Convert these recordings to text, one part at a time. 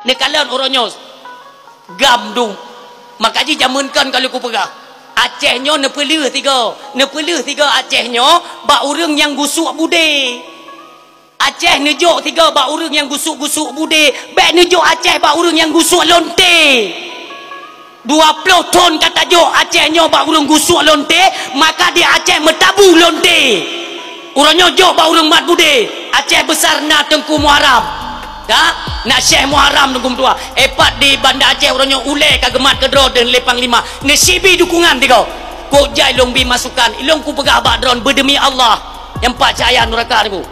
Ni kalian orangnya gam dung. Makanya jamunkan kalau ku pegah. Acehnya nepelu tiga Acehnya bak urang yang gusuk bude. Aceh nejuk tiga bak urang yang gusuk-gusuk bude. Bek nejuk Aceh bak urang yang gusuk lonte. 20 ton kata jo Acehnya bak urang gusuk lonte, maka di Aceh metabu lonte. Urangnya jo bak urang mat bude. Aceh besar na Tengku Muharram. Dah nak Syekh Muharram tunggu tua. Epat di Bandar Aceh orangnya ule kagemat kedro dan lepang lima. Nesibi dukungan tiga. Kok jai long bi masukan. Ilong ku pegah abak dron berdemi Allah. Yang pak cahaya neraka tu.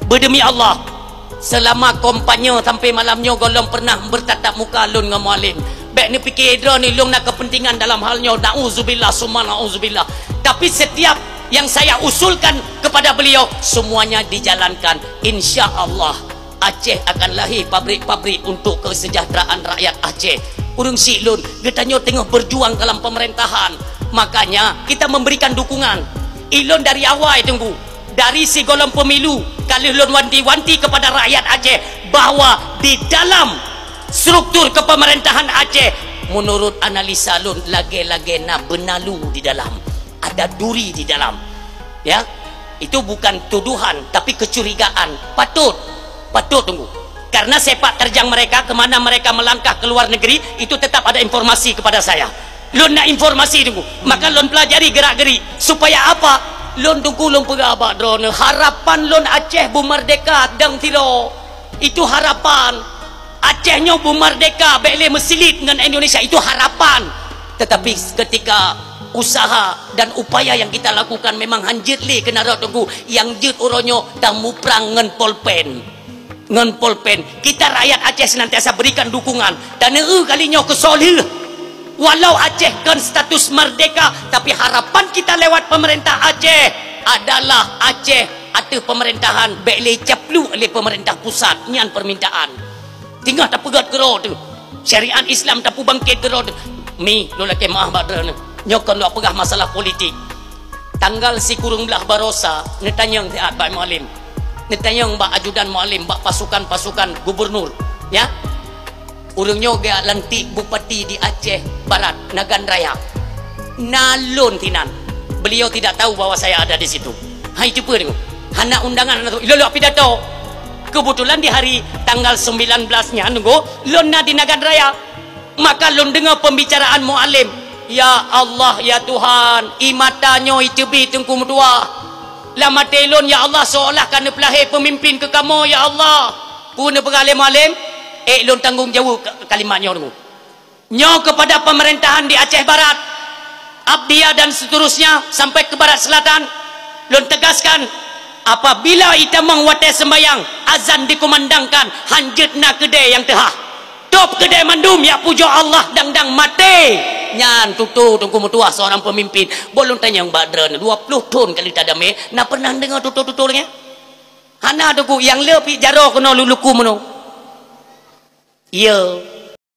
Berdemi Allah. Selama kampanye sampai malamnya golong pernah bertatap muka lun dengan mualim. Baik ni fikir dron ni long nak kepentingan dalam halnya. Na'udzubillah summa na'udzubillah. Tapi setiap yang saya usulkan kepada beliau semuanya dijalankan. Insya Allah Aceh akan lahir pabrik-pabrik untuk kesejahteraan rakyat Aceh. Urang Silun katanya tengah berjuang dalam pemerintahan. Makanya kita memberikan dukungan. Ilon dari awal tunggu. Dari si golong pemilu kalau lon wanti-wanti kepada rakyat Aceh bahawa di dalam struktur kepemerintahan Aceh menurut analisa lon lage-lage na benalu di dalam. Ada duri di dalam. Ya. Itu bukan tuduhan tapi kecurigaan. Patut tunggu. Karena sepak terjang mereka kemana mereka melangkah ke luar negeri itu tetap ada informasi kepada saya. Lon nak informasi tunggu. Maka lon pelajari gerak-gerik supaya apa? Lon tunggu lon pegabak drone. Harapan lon Aceh bumerdeka dang tiro. Itu harapan. Acehnya bumerdeka bele mesilit dengan Indonesia itu harapan. Tetapi ketika usaha dan upaya yang kita lakukan memang hanjit li kena tunggu yang jut orangnya tamu perang ngen polpen. Ngan polpen kita rakyat Aceh senantiasa berikan dukungan dan kalinya kesolih walau Aceh kan status merdeka tapi harapan kita lewat pemerintah Aceh adalah Aceh atau pemerintahan bele caplu oleh pemerintah pusat nyan permintaan tinggal tak pegat gero tu syariat Islam tak bangkit gero mi lo laki maaf badran nyokon lo pegah masalah politik tanggal si kurung belah barosa netanyang tiat Pak Mualim netanyang Mbak ajudan mualim Mbak pasukan-pasukan gubernur ya urangnya ga lantik bupati di Aceh Barat Nagan Raya nalun tinan beliau tidak tahu bahwa saya ada di situ hai cuba tu anak undangan tu ilolo pidato kebetulan di hari tanggal 19 nya nunggu lon na di Nagan Raya maka lon dengar pembicaraan mualim ya Allah ya Tuhan imatanya itubi tengku mutua lama telon ya Allah seolah kerana pelahir pemimpin ke kamu ya Allah puna pengalim alim lon tanggung jawab kalimatnya dulu nyo kepada pemerintahan di Aceh Barat Abdia dan seterusnya sampai ke Barat Selatan lon tegaskan apabila ita mengwatai sembayang azan dikumandangkan hanjut na kedai yang tehah top kedai mandum ya puja Allah dang mati nyan tutu tunggu mutua seorang pemimpin bolong tanya yang badran 20 ton kali tadame nak pernah dengar tutur-tuturnya hana tuku yang lebih jaro kena luluku meno iya